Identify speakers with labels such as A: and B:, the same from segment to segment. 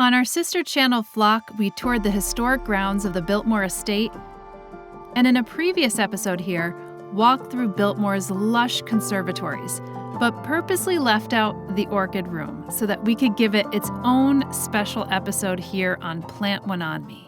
A: On our sister channel Flock, we toured the historic grounds of the Biltmore estate, and in a previous episode here, walked through Biltmore's lush conservatories, but purposely left out the orchid room so that we could give it its own special episode here on Plant One On Me.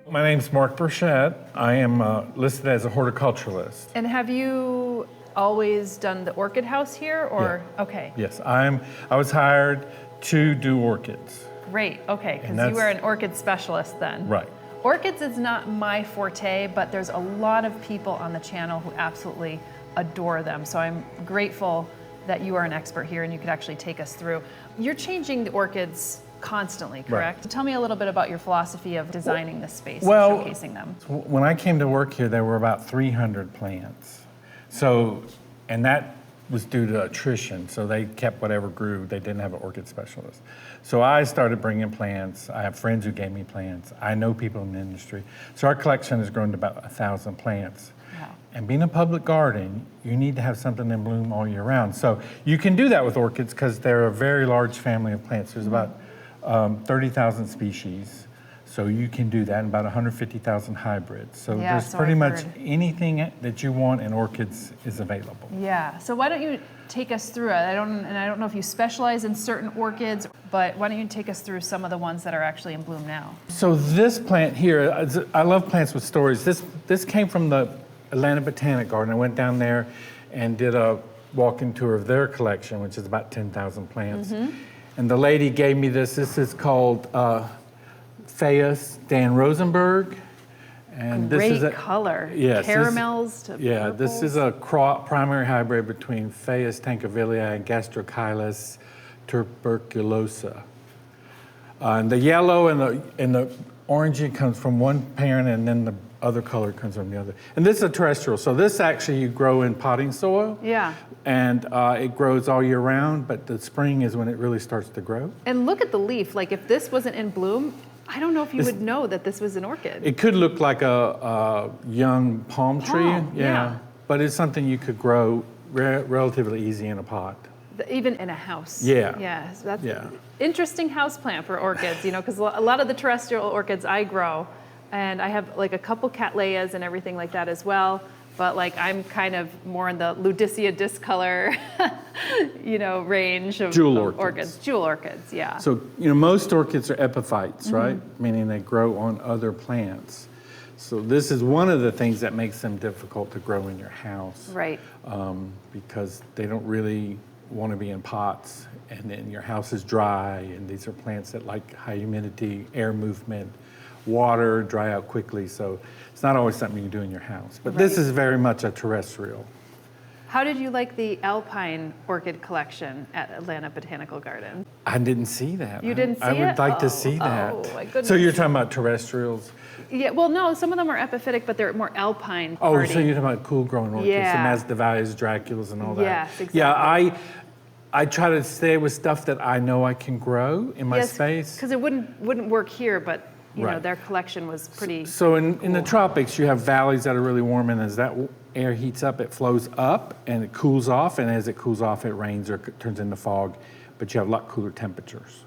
B: My name's Mark Burchett. I am listed as a horticulturalist.
A: And have you always done the orchid house here, or?
B: Yeah.
A: Okay.
B: Yes, I was hired to do orchids.
A: Great, okay, because you were an orchid specialist then.
B: Right.
A: Orchids is not my forte, but there's a lot of people on the channel who absolutely adore them. So I'm grateful that you are an expert here and you could actually take us through. You're changing the orchids constantly, correct?
B: Right.
A: Tell me a little bit about your philosophy of designing this space and showcasing them.
B: When I came to work here, there were about 300 plants. So, and that was due to attrition. So they kept whatever grew. They didn't have an orchid specialist. So I started bringing plants. I have friends who gave me plants. I know people in the industry. So our collection has grown to about 1,000 plants.
A: Wow.
B: And being a public garden, you need to have something in bloom all year round. So you can do that with orchids because they're a very large family of plants. There's about 30,000 species. So you can do that, and about 150,000 hybrids. So there's pretty much anything that you want in orchids is available.
A: Yeah, so why don't you take us through it? I don't know if you specialize in certain orchids, but why don't you take us through some of the ones that are actually in bloom now?
B: So this plant here, I love plants with stories. This came from the Atlanta Botanic Garden. I went down there and did a walking tour of their collection, which is about 10,000 plants. And the lady gave me this. This is called Fus Dan Rosenberg. And
A: Great
B: this is
A: color.
B: Yes,
A: Caramels to
B: purples. This is a primary hybrid between Fus tankervillii and Gastrochylis tuberculosa. And the yellow and the orangey comes from one parent, and then the other color comes from the other. And this is a terrestrial. So this actually you grow in potting soil.
A: Yeah.
B: And it grows all year round, but the spring is when it really starts to grow.
A: And look at the leaf. Like if this wasn't in bloom, I don't know if you would know that this was an orchid.
B: It could look like a young palm tree.
A: Yeah.
B: But it's something you could grow relatively easy in a pot.
A: Even in a house.
B: Yeah.
A: Yeah, so that's an interesting house plant for orchids, you know, because a lot of the terrestrial orchids I grow, and I have like a couple cattleyas and everything like that as well. But like I'm kind of more in the Ludicea discolor, you know, range of orchids. Jewel orchids, yeah.
B: So, you know, most orchids are epiphytes, right? Meaning they grow on other plants. So this is one of the things that makes them difficult to grow in your house.
A: Right.
B: Because they don't really want to be in pots, and then your house is dry, and these are plants that like high humidity, air movement, water, dry out quickly, so it's not always something you do in your house. But this is very much a terrestrial.
A: How did you like the alpine orchid collection at Atlanta Botanical Garden?
B: I didn't see that.
A: You didn't see it?
B: I would like to see that.
A: Oh, my goodness.
B: So you're talking about terrestrials?
A: Yeah, well, no, some of them are epiphytic, but they're more alpine.
B: Oh, so you're talking about cool-growing orchids,
A: yeah.
B: the Masdevallias, Draculas, and all that.
A: Yes, exactly.
B: Yeah, I try to stay with stuff that I know I can grow in my space.
A: Because it wouldn't work here, but you know, their collection was pretty
B: So in the tropics, you have valleys that are really warm, and as that air heats up, it flows up and it cools off, and as it cools off, it rains or turns into fog, but you have a lot cooler temperatures.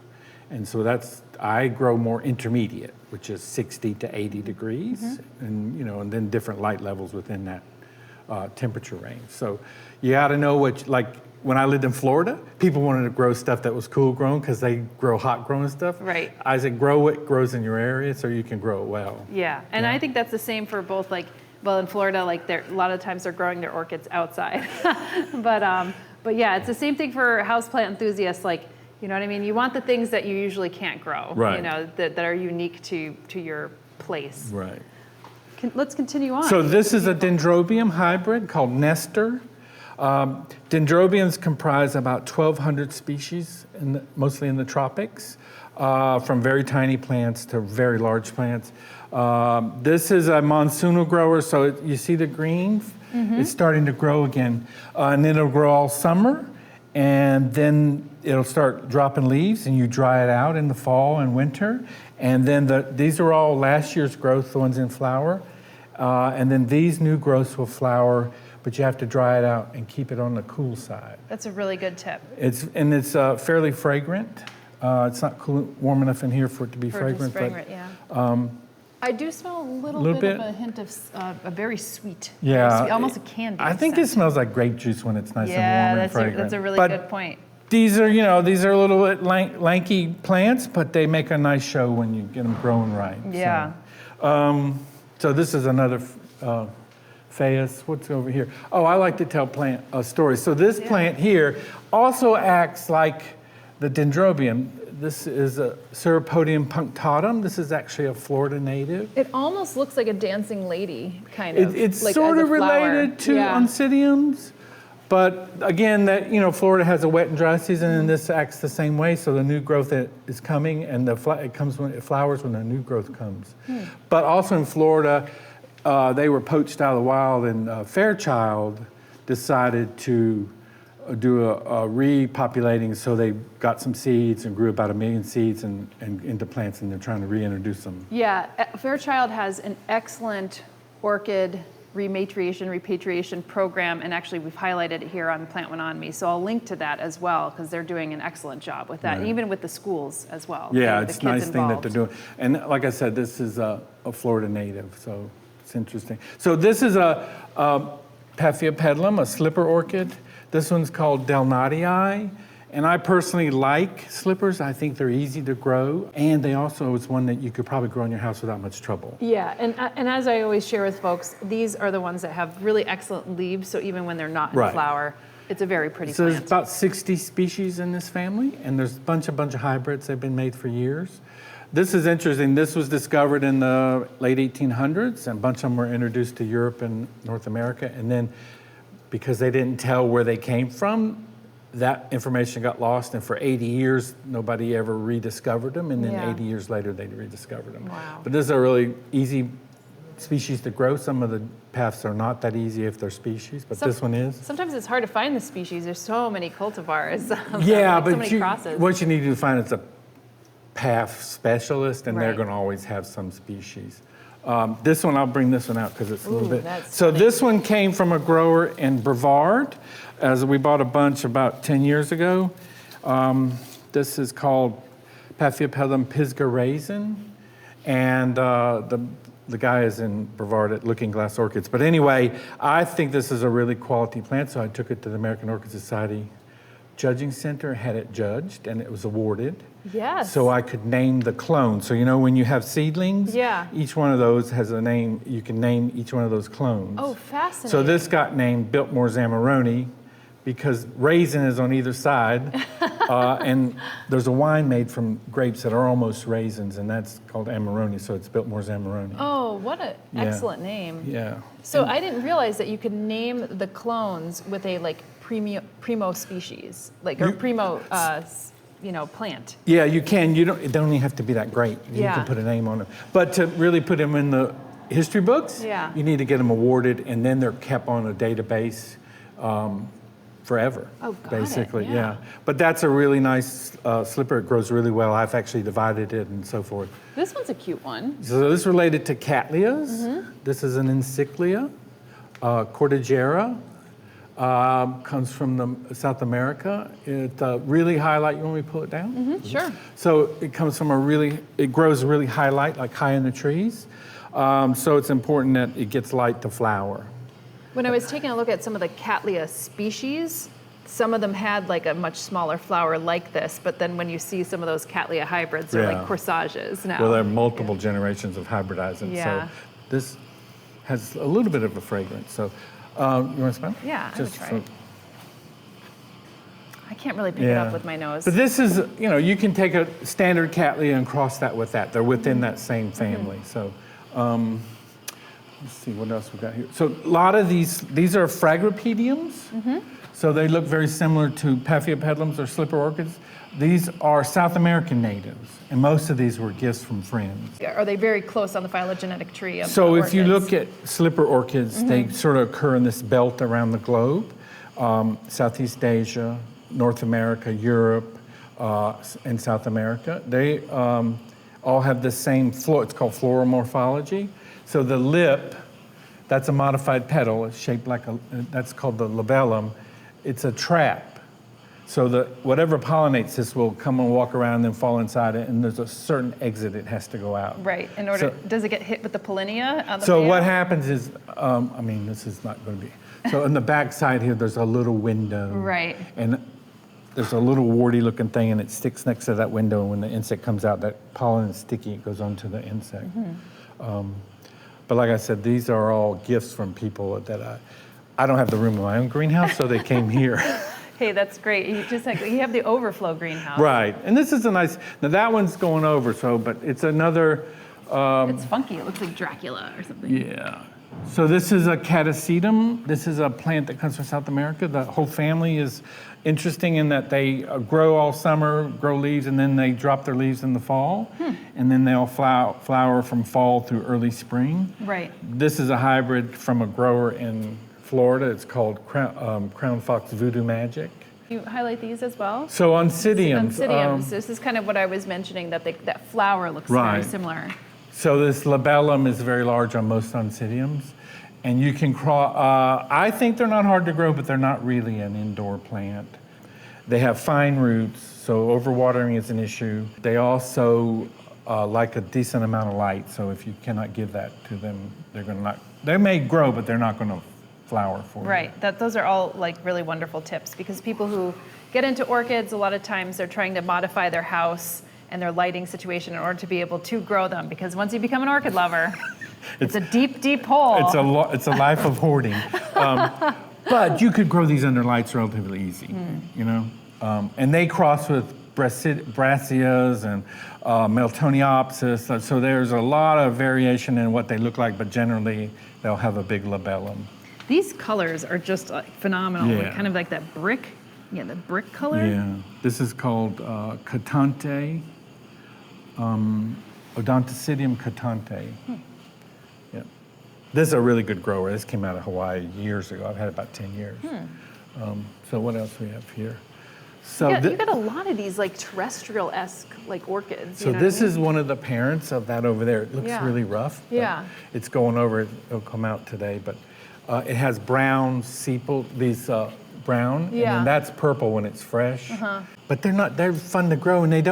B: And so I grow more intermediate, which is 60 to 80 degrees, and you know, and then different light levels within that temperature range. So you got to know like when I lived in Florida, people wanted to grow stuff that was cool grown because they grow hot grown stuff.
A: Right.
B: I said, grow what grows in your area so you can grow it well.
A: Yeah, and I think that's the same for both, like, well, in Florida, like a lot of times they're growing their orchids outside. but yeah, it's the same thing for houseplant enthusiasts. Like, you know what I mean? You want the things that you usually can't grow, you know, that are unique to your place.
B: Right.
A: Let's continue on.
B: So this is a Dendrobium hybrid called Nestor. Dendrobiums comprise about 1,200 species, mostly in the tropics, from very tiny plants to very large plants. This is a monsoonal grower, so you see the green? It's starting to grow again. And then it'll grow all summer, and then it'll start dropping leaves, and you dry it out in the fall and winter. And then these are all last year's growth, the ones in flower. And then these new growths will flower but you have to dry it out and keep it on the cool side.
A: That's a really good tip.
B: It's fairly fragrant. It's not warm enough in here for it to be fragrant.
A: I do smell a little bit of a hint of a very sweet, almost a candy.
B: I think
A: scent.
B: it smells like grape juice when it's nice and warm and fragrant.
A: That's a really good point.
B: These are a little bit lanky plants, but they make a nice show when you get them growing right.
A: Yeah.
B: So this is another Phayas. What's over here? Oh, I like to tell plant stories. So this plant here also acts like the Dendrobium. This is a Ceropodium punctatum. This is actually a Florida native.
A: It almost looks like a dancing lady, kind of.
B: It's like sort of related to Oncidiums, but again, Florida has a wet and dry season, and this acts the same way. So the new growth is coming, and it flowers when the new growth comes. But also in Florida, they were poached out of the wild, and Fairchild decided to do a repopulating, so they got some seeds and grew about 1 million seeds and into plants, and they're trying to reintroduce them.
A: Yeah, Fairchild has an excellent orchid repatriation program, and actually we've highlighted it here on Plant One On Me, so I'll link to that as well, because they're doing an excellent job with that, and even with the schools as well.
B: Yeah, it's a nice thing that they're doing. And like I said, this is a Florida native, so it's interesting. So this is a Paphiopedilum, a slipper orchid. This one's called Delnatii, and I personally like slippers. I think they're easy to grow, and they also is one that you could probably grow in your house without much trouble.
A: Yeah, and as I always share with folks, these are the ones that have really excellent leaves, so even when they're not in flower, it's a very pretty plant.
B: There's about 60 species in this family, and there's a bunch of hybrids that have been made for years. This is interesting. This was discovered in the late 1800s, and a bunch of them were introduced to Europe and North America, and then because they didn't tell where they came from, that information got lost, and for 80 years, nobody ever rediscovered them, and then 80 years later, they rediscovered them.
A: Wow.
B: But this is a really easy species to grow. Some of the paths are not that easy if they're species, but this one is.
A: Sometimes it's hard to find the species. There's so many cultivars.
B: But
A: so many crosses.
B: What you need to find is a path specialist, and they're going to always have some species. This one, I'll bring this one out because it's a little bit. So this one came from a grower in Brevard, as we bought a bunch about 10 years ago. This is called Paphiopedilum pisgah raisin, and the guy is in Brevard at Looking Glass Orchids. But anyway, I think this is a really quality plant, so I took it to the American Orchid Society Judging Center, had it judged, and it was awarded.
A: Yes.
B: So I could name the clone. So when you have seedlings, each one of those has a name. You can name each one of those clones.
A: Oh, fascinating.
B: So this got named Biltmore's Amarone because raisin is on either side, and there's a wine made from grapes that are almost raisins, and that's called Amarone, so it's Biltmore's Amarone.
A: Oh, what an excellent name.
B: Yeah.
A: So I didn't realize that you could name the clones with a primo species, primo plant.
B: Yeah, you can. It don't even have to be that great. You can put a name on it. But to really put them in the history books, you need to get them awarded, and then they're kept on a database forever. Oh, basically, yeah. But that's a really nice slipper. It grows really well. I've actually divided it and so forth.
A: This one's a cute one.
B: So this is related to Cattleyas. This is an Encychia Cordigera. Comes from South America. It really highlight. You want me to pull it down?
A: Sure.
B: So it comes from it grows really highlight, like high in the trees. So it's important that it gets light to flower.
A: When I was taking a look at some of the Cattleya species, some of them had like a much smaller flower like this, but then when you see some of those Cattleya hybrids, they're like corsages now.
B: Well, there are multiple generations of hybridizing. So this has a little bit of a fragrance. So you want to smell?
A: Yeah, I would try it. I can't really pick it up with my nose.
B: But this is, you can take a standard Cattleya and cross that with that. They're within that same family. So let's see what else we got here. So a lot of these are Fragropediums. So they look very similar to Paphiopedilums or slipper orchids. These are South American natives, and most of these were gifts from friends.
A: Are they very close on the phylogenetic tree of
B: So if
A: orchids?
B: you look at slipper orchids, they sort of occur in this belt around the globe. Southeast Asia, North America, Europe, and South America. They all have the same floor. It's called floral morphology. So the lip That's a modified petal. It's shaped like that's called the labellum. It's a trap. So whatever pollinates this will come and walk around and then fall inside it, and there's a certain exit it has to go out.
A: Right. Does it get hit with the pollinia on the
B: So
A: way
B: what
A: out?
B: happens is, this is not going to be. So on the back side here, there's a little window.
A: Right.
B: And there's a little warty looking thing, and it sticks next to that window. And when the insect comes out, that pollen is sticky. It goes onto the insect. But like I said, these are all gifts from people that I don't have the room in my own greenhouse, so they came here.
A: Hey, that's great. You have the overflow greenhouse.
B: Right, and this is a nice. Now that one's going over, but it's another.
A: It's funky. It looks like Dracula or something.
B: Yeah. So this is a catasetum. This is a plant that comes from South America. The whole family is interesting in that they grow all summer, grow leaves, and then they drop their leaves in the fall, and then they'll flower from fall through early spring.
A: Right.
B: This is a hybrid from a grower in Florida. It's called Crown Fox Voodoo Magic.
A: You highlight these as well?
B: So Oncidiums.
A: Oncidiums. This is kind of what I was mentioning, that flower looks very similar.
B: So this labellum is very large on most Oncidiums. And you can I think they're not hard to grow, but they're not really an indoor plant. They have fine roots, so overwatering is an issue. They also like a decent amount of light, so if you cannot give that to them, they may grow, but they're not going to flower for you.
A: Right. Those are all like really wonderful tips, because people who get into orchids, a lot of times they're trying to modify their house and their lighting situation in order to be able to grow them, because once you become an orchid lover, it's a deep, deep hole.
B: It's a life of hoarding. But you could grow these under lights relatively easy, you know? And they cross with brassias and Miltoniopsis, so there's a lot of variation in what they look like, but generally they'll have a big labellum.
A: These colors are just phenomenal.
B: Yeah.
A: Like, kind of like that brick, the brick color.
B: Yeah, this is called Catante, Odontocidium catante. Yeah, this is a really good grower. This came out of Hawaii years ago. I've had it about 10 years. So what else we have here? So
A: you got a lot of these like terrestrial-esque like orchids.
B: So this is one of the parents of that over there. It looks really rough. But it's going over. It'll come out today, but it has brown sepal. These brown, and then that's purple when it's fresh. But they're fun to grow, and you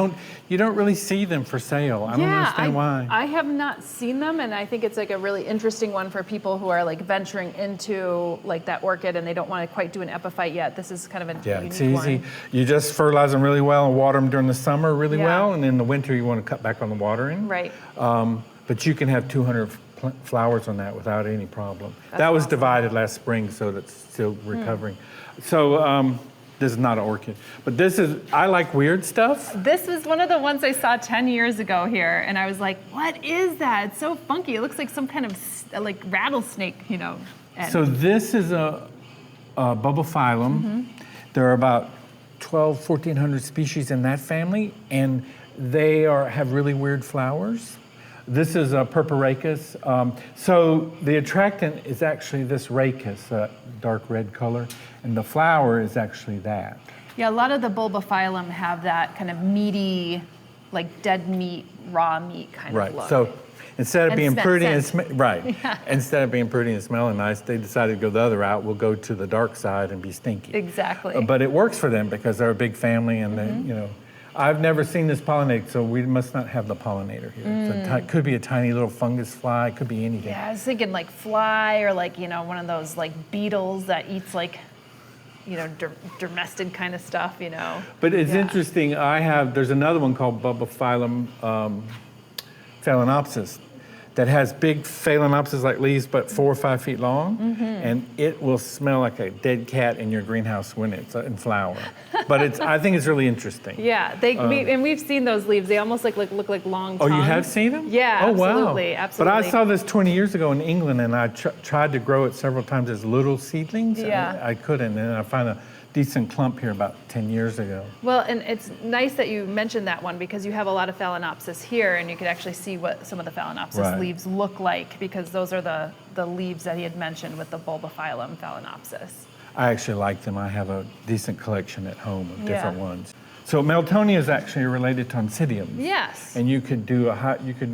B: don't really see them for sale. I don't understand why.
A: I have not seen them, and I think it's like a really interesting one for people who are like venturing into like that orchid and they don't want to quite do an epiphyte yet. This is kind of a unique
B: it's easy.
A: one.
B: You just fertilize them really well and water them during the summer really well, and in the winter you want to cut back on the watering.
A: Right.
B: But you can have 200 flowers on that without any problem. That was divided last spring, so that's still recovering. So this is not an orchid, but I like weird stuff.
A: This was one of the ones I saw 10 years ago here, and I was like, what is that? It's so funky. It looks like some kind of like rattlesnake,
B: So this is a bulbophyllum. There are about 1,400 species in that family, and they have really weird flowers. This is a purpurachus. So the attractant is actually this rachis, dark red color, and the flower is actually that.
A: Yeah, a lot of the bulbophyllum have that kind of meaty, like dead meat, raw meat kind of look.
B: So instead of being pretty and instead of being pretty and smelling nice, they decided to go the other route. We'll go to the dark side and be stinky.
A: Exactly.
B: But it works for them because they're a big family, and they, I've never seen this pollinate, so we must not have the pollinator here. It could be a tiny little fungus fly. It could be anything.
A: Yeah, I was thinking like fly or like, one of those like beetles that eats like, domestic kind of stuff,
B: But it's interesting. There's another one called Bulbophyllum Phenopsis that has big Phalaenopsis like leaves, but 4 or 5 feet long, and it will smell like a dead cat in your greenhouse when it's in flower. But I think it's really interesting.
A: Yeah, we've seen those leaves. They almost look like long tongues.
B: Oh, you have seen them?
A: Yeah,
B: oh, wow.
A: absolutely.
B: But I saw this 20 years ago in England, and I tried to grow it several times as little seedlings.
A: Yeah.
B: I couldn't, and I found a decent clump here about 10 years ago.
A: Well, and it's nice that you mentioned that one, because you have a lot of Phalaenopsis here, and you could actually see what some of the Phalaenopsis leaves look like, because those are the leaves that he had mentioned with the bulbophyllum Phalaenopsis.
B: I actually like them. I have a decent collection at home of different ones. So Miltonia is actually related to Oncidiums.
A: Yes.
B: And you could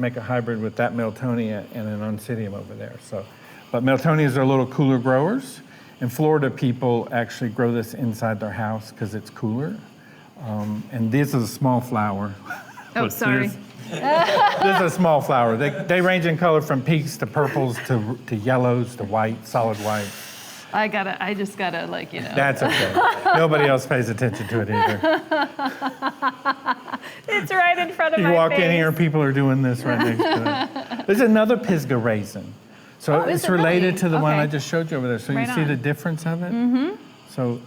B: make a hybrid with that Miltonia and an Oncidium over there. So But Meltonias are a little cooler growers. In Florida, people actually grow this inside their house because it's cooler. And this is a small flower.
A: Oh, sorry.
B: This is a small flower. They range in color from pinks to purples to yellows to white, solid white.
A: I just gotta, like, you know.
B: That's okay. Nobody else pays attention to it either.
A: It's right in front of my
B: You walk
A: face.
B: in here, people are doing this right next to it. There's another Pisgah raisin. So it's related to the one I just showed you over there. So
A: Right
B: you see
A: on.
B: the difference of it? Mm-hmm. So.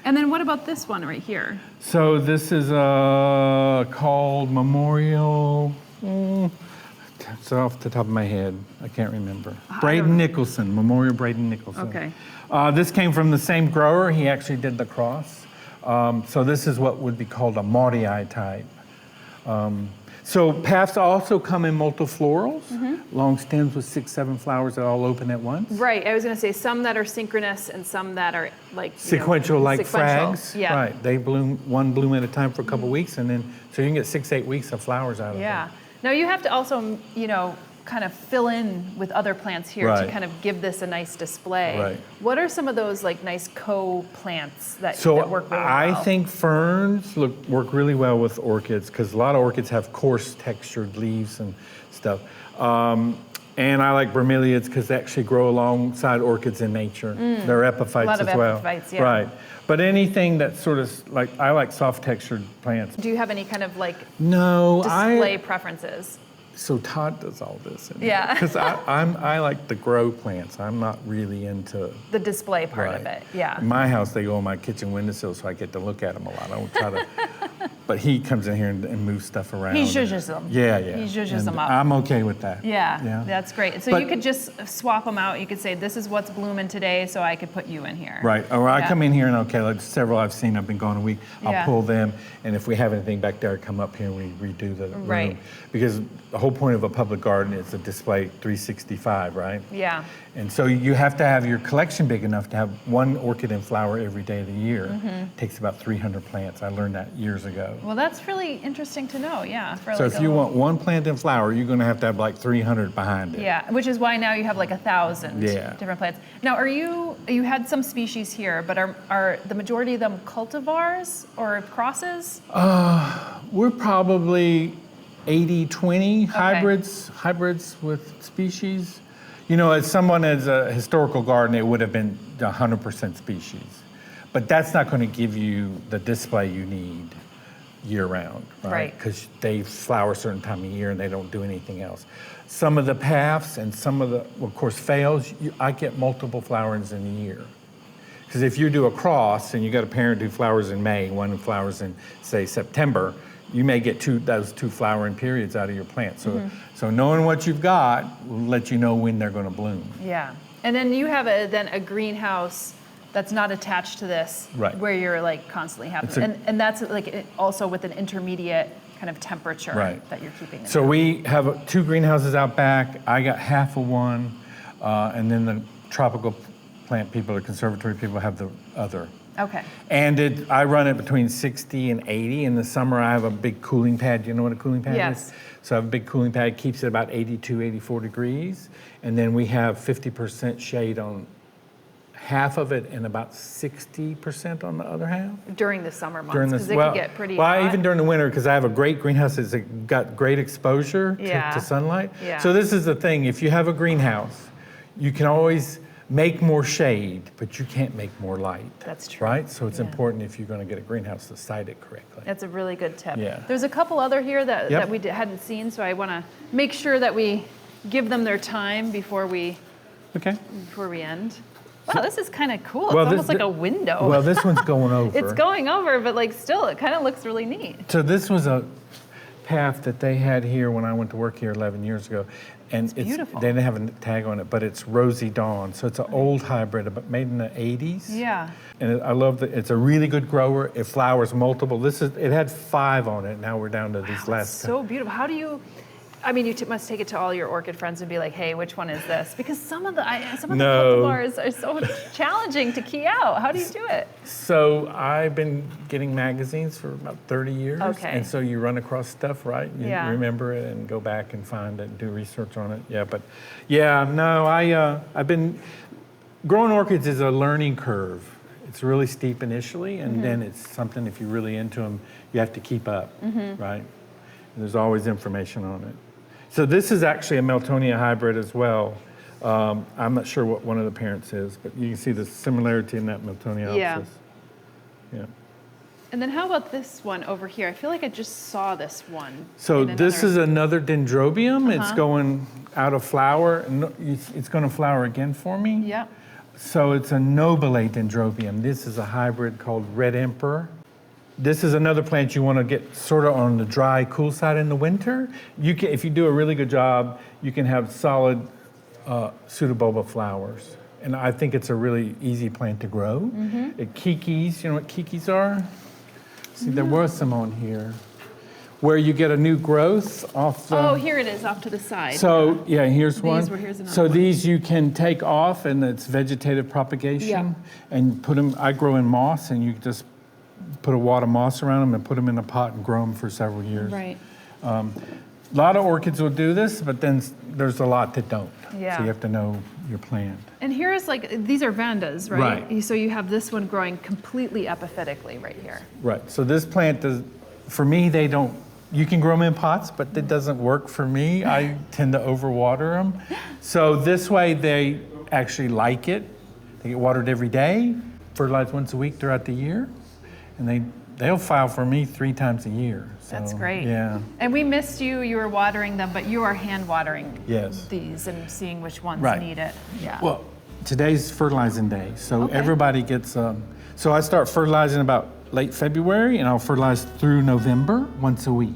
A: And then what about this one right here?
B: So this is called Memorial. It's off the top of my head. I can't remember. Braden Nicholson, Memorial Braden Nicholson.
A: Okay.
B: This came from the same grower. He actually did the cross. So this is what would be called a Maudii type. So paths also come in multiflorals, long stems with 6, 7 flowers that all open at once.
A: Right. I was going to say some that are synchronous and some that are like
B: Sequential, like
A: sequential.
B: frags.
A: Yeah.
B: Right. They bloom one bloom at a time for a couple weeks, and then so you can get 6, 8 weeks of flowers out of them.
A: Yeah. Now you have to also, kind of fill in with other plants here to
B: Right.
A: kind of give this a nice display.
B: Right.
A: What are some of those like nice co-plants that
B: So
A: work really well?
B: I think ferns work really well with orchids because a lot of orchids have coarse textured leaves and stuff. And I like bromeliads because they actually grow alongside orchids in nature. They're epiphytes
A: A lot of
B: as well.
A: epiphytes, yeah.
B: Right. But anything that's sort of like, I like soft textured plants.
A: Do you have any kind of like
B: No,
A: display preferences?
B: So Todd does all this.
A: Yeah.
B: Because I like the grow plants. I'm not really into
A: The display part of it, yeah.
B: In my house, they go on my kitchen windowsill, so I get to look at them a lot. I don't try to. But he comes in here and moves stuff around.
A: He zhuzhes them.
B: Yeah, yeah.
A: He zhuzhes
B: And
A: them up.
B: I'm okay with that.
A: Yeah, that's great. So
B: But-
A: you could just swap them out. You could say, this is what's blooming today, so I could put you in here.
B: Right. Or I
A: Yeah.
B: come in here and like several I've seen, I've been gone a week. I'll
A: Yeah.
B: pull them, and if we have anything back there, I come up here and we redo the room.
A: Right.
B: Because the whole point of a public garden is to display 365, right?
A: Yeah.
B: And so you have to have your collection big enough to have one orchid in flower every day of the year. It takes about 300 plants. I learned that years ago.
A: Well, that's really interesting to know, yeah. For
B: So
A: like
B: if you want one plant in flower, you're going to have like 300 behind it.
A: Yeah, which is why now you have like 1,000
B: Yeah.
A: different plants. Now, you had some species here, but are the majority of them cultivars or crosses?
B: We're probably 80-20 hybrids with species. As someone as a historical garden, it would have been 100% species. But that's not going to give you the display you need year round, right?
A: Right.
B: Because they flower a certain time of year and they don't do anything else. Some of the paths and some of the, of course, phales, I get multiple flowerings in a year. Because if you do a cross and you got a parent who flowers in May, one who flowers in, say, September, you may get those two flowering periods out of your plant. So knowing what you've got will let you know when they're going to bloom.
A: Yeah. And then you have a greenhouse that's not attached to this,
B: Right.
A: where you're like constantly having, and that's like also with an intermediate kind of temperature that you're keeping them.
B: So we have 2 greenhouses out back. I got half of one, and then the tropical plant people, the conservatory people, have the other.
A: Okay.
B: And I run it between 60 and 80. In the summer, I have a big cooling pad. Do you know what a cooling pad
A: Yes.
B: is? So I have a big cooling pad, keeps it about 82, 84 degrees. And then we have 50% shade on half of it and about 60% on the other half.
A: During the summer months, because it could get pretty
B: well,
A: hot.
B: even during the winter, because I have a great greenhouse that's got great exposure to sunlight.
A: Yeah.
B: So this is the thing, if you have a greenhouse, you can always make more shade, but you can't make more light.
A: That's true.
B: Right? So it's important if you're going to get a greenhouse to site it correctly.
A: That's a really good tip.
B: Yeah.
A: There's a couple other here that,
B: Yep.
A: that we hadn't seen, so I want to make sure that we give them their time before we end. Wow, this is kind of cool. It's almost like a window.
B: Well, this one's going over.
A: It's going over, but like still, it kind of looks really neat.
B: So this was a path that they had here when I went to work here 11 years ago. And it's
A: beautiful.
B: They didn't have a tag on it, but it's Rosy Dawn. So it's an old hybrid, but made in the 80s.
A: Yeah.
B: And I love that it's a really good grower. It flowers multiple. It had 5 on it. Now we're down to these last.
A: So beautiful. How do you, I mean, you must take it to all your orchid friends and be like, hey, which one is this? Because some of the cultivars are so challenging to key out. How do you do it?
B: So I've been getting magazines for about 30 years.
A: Okay.
B: And so you run across stuff, right? You
A: Yeah.
B: remember it and go back and find it and do research on it. Yeah, but yeah, no, I've been, growing orchids is a learning curve. It's really steep initially, and then it's something, if you're really into them, you have to keep up, right? And there's always information on it. So this is actually a Meltonia hybrid as well. I'm not sure what one of the parents is, but you can see the similarity in that Meltonia.
A: Yeah.
B: Yeah.
A: And then how about this one over here? I feel like I just saw this one.
B: So this is another Dendrobium. It's going out of flower, and it's going to flower again for me.
A: Yeah.
B: So it's a nobile Dendrobium. This is a hybrid called Red Emperor. This is another plant you want to get sort of on the dry, cool side in the winter. You can, if you do a really good job, you can have solid pseudobulba flowers. And I think it's a really easy plant to grow. It kikis, you know what kikis are? See, there was some on here. Where you get a new growth off the...
A: Oh, here it is, off to the side.
B: So, yeah, here's one.
A: Here's another
B: so
A: one.
B: these you can take off, and it's vegetative propagation. And put them, I grow in moss, and you just put a wad of moss around them and put them in a pot and grow them for several years.
A: Right.
B: A lot of orchids will do this, but then there's a lot that don't.
A: Yeah.
B: So you have to know your plant.
A: And here's these are vandas, right?
B: Right.
A: So you have this one growing completely epiphytically right here.
B: Right. So this plant does, for me, they don't, you can grow them in pots, but it doesn't work for me. I tend to overwater them. So this way they actually like it. They get watered every day, fertilized once a week throughout the year. And they'll file for me 3 times a year. So,
A: That's great.
B: Yeah.
A: And we missed you. You were watering them, but you are hand watering these and seeing which ones need it. Yeah.
B: Well, today's fertilizing day, so everybody gets. So I start fertilizing about late February, and I'll fertilize through November once a week.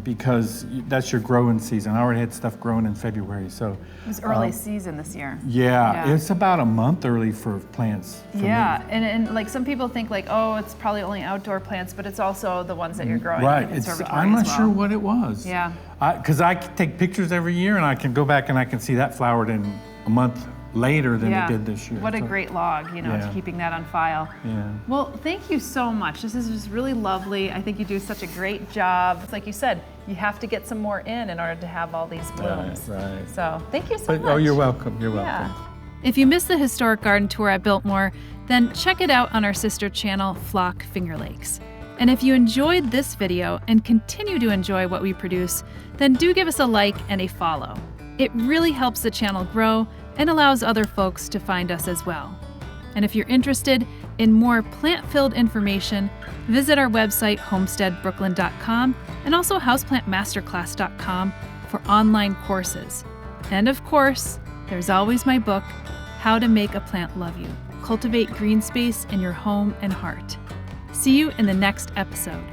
B: Because that's your growing season. I already had stuff growing in February, so.
A: It was early season this year.
B: Yeah, it's about a month early for plants. For me.
A: And like some people think like, oh, it's probably only outdoor plants, but it's also the ones that you're growing in the conservatory
B: I'm not
A: as well.
B: sure what it was.
A: Yeah.
B: Because I take pictures every year, and I can go back and I can see that flowered in a month later than it did this year.
A: What a great log, you know, keeping that on file.
B: Yeah.
A: Well, thank you so much. This is just really lovely. I think you do such a great job. It's like you said, you have to get some more in order to have all these blooms.
B: Right.
A: So thank you so much.
B: Oh, you're welcome. You're welcome.
A: If you missed the historic garden tour at Biltmore, then check it out on our sister channel, Flock Finger Lakes. And if you enjoyed this video and continue to enjoy what we produce, then do give us a like and a follow. It really helps the channel grow and allows other folks to find us as well. And if you're interested in more plant-filled information, visit our website, homesteadbrooklyn.com, and also houseplantmasterclass.com for online courses. And of course, there's always my book, How to Make a Plant Love You. Cultivate green space in your home and heart. See you in the next episode.